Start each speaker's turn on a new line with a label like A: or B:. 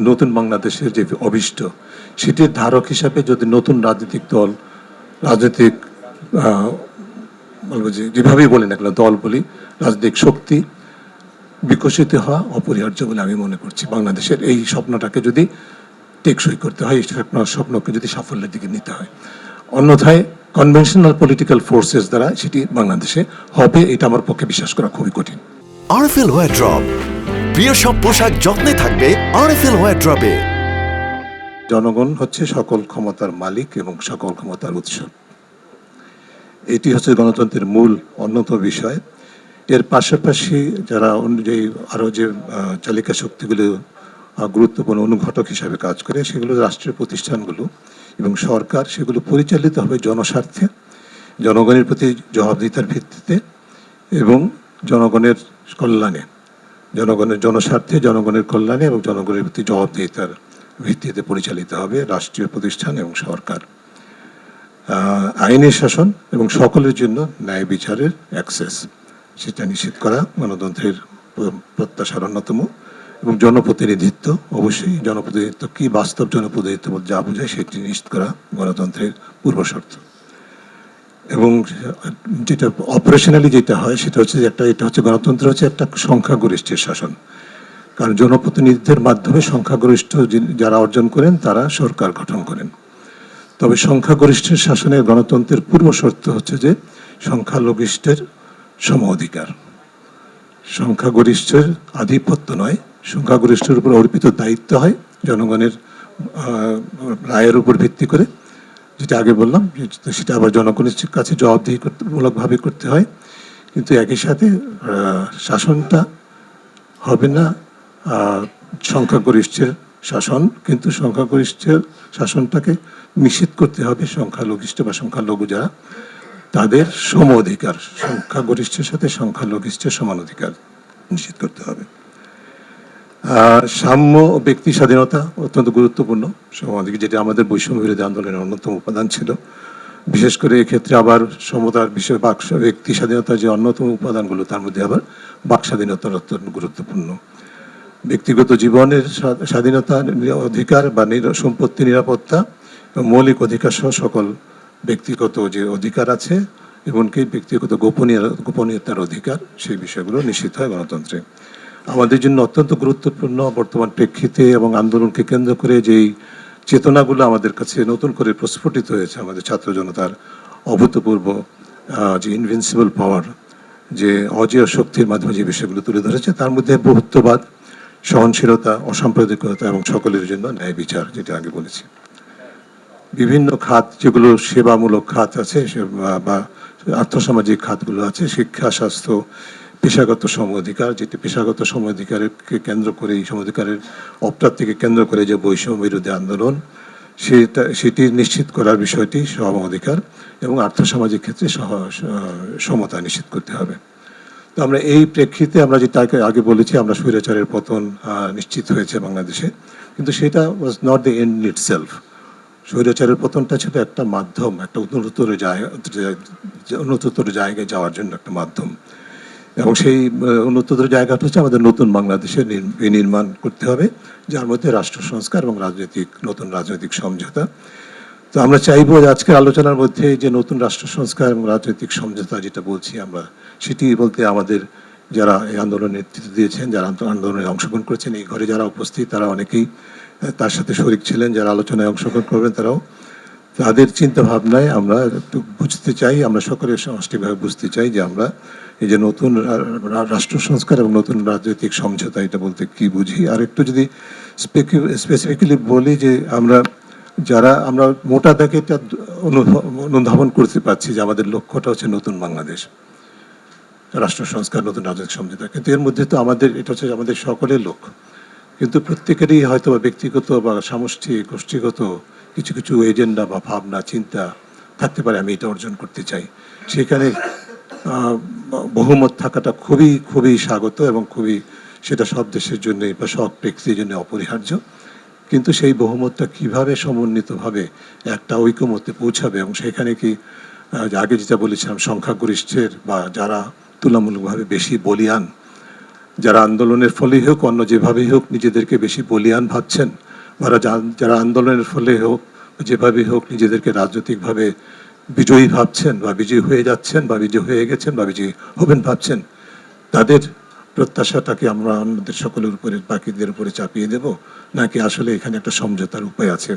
A: নতুন বাংলাদেশের যে অভীষ্ট, সেটির ধারক হিসাবে যদি নতুন রাজনৈতিক দল, রাজনৈতিক বলবো যে যেভাবেই বলি না কেন দল বলি, রাজনৈতিক শক্তি বিকশিত হওয়া অপরিহার্য বলে আমি মনে করছি। বাংলাদেশের এই স্বপ্নটাকে যদি টেকসই করতে হয়, এই স্বপ্নকে যদি সাফল্যের দিকে নিতে হয়, অন্যথায় কনভেনশনাল পলিটিক্যাল ফোর্সেস দ্বারা সেটি বাংলাদেশে হবে, এটা আমার পক্ষে বিশ্বাস করা খুবই কঠিন।
B: আরএফএল ওয়্যারড্রপ, প্রিয় সব পোশাক যত্নে থাকবে আরএফএল ওয়্যারড্রপে।
A: জনগণ হচ্ছে সকল ক্ষমতার মালিক এবং সকল ক্ষমতার উৎস। এটি হচ্ছে গণতন্ত্রের মূল অন্যতম বিষয়। এর পাশাপাশি যারা অনুযায়ী আরও যে চালিকা শক্তিগুলো গুরুত্বপূর্ণ অনুঘটক হিসাবে কাজ করে, সেগুলো রাষ্ট্রীয় প্রতিষ্ঠানগুলো এবং সরকার, সেগুলো পরিচালিত হবে জনস্বার্থে, জনগণের প্রতি জবাবদিহিতার ভিত্তিতে এবং জনগণের কল্যাণে, জনগণের জনস্বার্থে, জনগণের কল্যাণে এবং জনগণের প্রতি জবাবদিহিতার ভিত্তিতে পরিচালিত হবে রাষ্ট্রীয় প্রতিষ্ঠান এবং সরকার। আইনের শাসন এবং সকলের জন্য ন্যায় বিচারের অ্যাক্সেস, সেটা নিশ্চিত করা গণতন্ত্রের প্রত্যাশার অন্যতম। এবং জনপ্রতিনিধিত্ব, অবশ্যই জনপ্রতিনিধিত্ব কি, বাস্তব জনপ্রতিনিধিত্ব যা বোঝায় সেটি নিশ্চিত করা গণতন্ত্রের পূর্বশর্ত। এবং যেটা অপারেশনালি যেটা হয় সেটা হচ্ছে যে এটা হচ্ছে গণতন্ত্র হচ্ছে একটা সংখ্যাগরিষ্ঠের শাসন, কারণ জনপ্রতিনিধিদের মাধ্যমে সংখ্যাগরিষ্ঠ যারা অর্জন করেন তারা সরকার গঠন করেন। তবে সংখ্যাগরিষ্ঠের শাসনের গণতন্ত্রের পূর্ব শর্ত হচ্ছে যে সংখ্যালঘিষ্ঠের সম অধিকার, সংখ্যাগরিষ্ঠের আধিপত্য নয়, সংখ্যাগরিষ্ঠের উপর অর্পিত দায়িত্ব হয় জনগণের রায়ের উপর ভিত্তি করে, যেটা আগে বললাম, সেটা আবার জনগণের কাছে জবাবদিহি মূলকভাবে করতে হয়। কিন্তু একই সাথে শাসনটা হবে না সংখ্যাগরিষ্ঠের শাসন, কিন্তু সংখ্যাগরিষ্ঠের শাসনটাকে নিশ্চিত করতে হবে সংখ্যালঘিষ্ঠ বা সংখ্যালঘু যারা, তাদের সম অধিকার, সংখ্যাগরিষ্ঠের সাথে সংখ্যালঘিষ্ঠের সমান অধিকার নিশ্চিত করতে হবে। সাম্য ও ব্যক্তি স্বাধীনতা অত্যন্ত গুরুত্বপূর্ণ সমাজে, যেটা আমাদের বৈষম্য বিরোধী আন্দোলনের অন্যতম উপাদান ছিল। বিশেষ করে এক্ষেত্রে আবার সমতার বিষয় ব্যক্তি স্বাধীনতার যে অন্যতম উপাদানগুলো, তার মধ্যে আবার বাক স্বাধীনতার অত্যন্ত গুরুত্বপূর্ণ। ব্যক্তিগত জীবনের স্বাধীনতা, অধিকার বা সম্পত্তি নিরাপত্তা, মৌলিক অধিকার সহ সকল ব্যক্তিগত যে অধিকার আছে, এমনকি ব্যক্তিগত গোপনীয়তার অধিকার, সেই বিষয়গুলো নিশ্চিত হয় গণতন্ত্রে। আমাদের জন্য অত্যন্ত গুরুত্বপূর্ণ বর্তমান প্রেক্ষিতে এবং আন্দোলনকে কেন্দ্র করে যেই চেতনাগুলো আমাদের কাছে নতুন করে প্রস্ফুটিত হয়েছে, আমাদের ছাত্র জনতার অভূতপূর্ব যে ইনভিনসিবল পাওয়ার, যে অজেয় শক্তির মাধ্যমে যে বিষয়গুলো তুলে ধরেছে, তার মধ্যে বহুত্ববাদ, সহনশীলতা, অসাম্প্রদায়িকতা এবং সকলের জন্য ন্যায় বিচার, যেটা আগে বলেছি। বিভিন্ন খাত যেগুলো সেবামূলক খাত আছে বা আর্থসামাজিক খাতগুলো আছে, শিক্ষা, স্বাস্থ্য, পেশাগত সম অধিকার, যেটি পেশাগত সম অধিকারকে কেন্দ্র করে, এই সম অধিকারের অপ্রাপ্তিকে কেন্দ্র করে যে বৈষম্য বিরোধী আন্দোলন, সেটি নিশ্চিত করার বিষয়টি সম অধিকার এবং আর্থসামাজিক ক্ষেত্রে সমতা নিশ্চিত করতে হবে। তো আমরা এই প্রেক্ষিতে আমরা যেটা আগে বলেছি, আমরা স্বৈরাচারের পতন নিশ্চিত হয়েছে বাংলাদেশে, কিন্তু সেটা was not the and it self. স্বৈরাচারের পতনটা ছিল একটা মাধ্যম, একটা উন্নততর জায়গায় যাওয়ার জন্য একটা মাধ্যম। এবং সেই উন্নততর জায়গাটা হচ্ছে আমাদের নতুন বাংলাদেশের নির্মাণ করতে হবে, যার মধ্যে রাষ্ট্র সংস্কার এবং নতুন রাজনৈতিক সমঝোতা। তো আমরা চাইবো যে আজকের আলোচনার মধ্যে যে নতুন রাষ্ট্র সংস্কার এবং রাজনৈতিক সমঝোতা যেটা বলছি আমরা, সেটি বলতে আমাদের যারা এই আন্দোলনের নেতৃত্ব দিয়েছেন, যারা আন্দোলনে অংশগ্রহণ করেছেন, এই ঘরে যারা উপস্থিত তারা অনেকেই তার সাথে শরিক ছিলেন, যারা আলোচনায় অংশগ্রহণ করবেন তারাও, তাদের চিন্তা ভাবনায় আমরা একটু বুঝতে চাই, আমরা সকলে সমষ্টিভাবে বুঝতে চাই যে আমরা এই যে নতুন রাষ্ট্র সংস্কার এবং নতুন রাজনৈতিক সমঝোতা, এটা বলতে কি বুঝি। আর একটু যদি স্পেসিফিক্যালি বলি যে আমরা মোটা দাগে এটা অনুধাবন করতে পারছি যে আমাদের লক্ষ্যটা হচ্ছে নতুন বাংলাদেশ, রাষ্ট্র সংস্কার, নতুন রাজনৈতিক সমঝোতা। কিন্তু এর মধ্যে তো এটা হচ্ছে আমাদের সকলের লক্ষ্য, কিন্তু প্রত্যেকেরই হয়তো বা ব্যক্তিগত বা সামষ্টিক গোষ্ঠীগত কিছু কিছু এজেন্ডা বা ভাবনা চিন্তা থাকতে পারে, আমি এটা অর্জন করতে চাই। সেখানে বহুমত থাকাটা খুবই খুবই স্বাগত এবং সেটা সব দেশের জন্য বা সব ব্যক্তির জন্য অপরিহার্য। কিন্তু সেই বহুমতটা কিভাবে সমন্বিতভাবে একটা ঐকমত্যে পৌঁছাবে, এবং সেখানে কি আগে যেটা বলেছিলাম সংখ্যাগরিষ্ঠের বা যারা তুলনামূলকভাবে বেশি বলিয়ান, যারা আন্দোলনের ফলেই হোক অন্য যেভাবেই হোক নিজেদেরকে বেশি বলিয়ান ভাবছেন, বা যারা আন্দোলনের ফলে হোক যেভাবেই হোক নিজেদেরকে রাজনৈতিকভাবে বিজয়ী ভাবছেন বা বিজয়ী হয়ে যাচ্ছেন বা বিজয়ী হয়ে গেছেন বা বিজয়ী হবেন ভাবছেন, তাদের প্রত্যাশাটাকে আমরা অন্যদের সকলের উপরে বাকিদের উপরে চাপিয়ে দেব, নাকি আসলে এখানে একটা সমঝোতার উপায় আছে?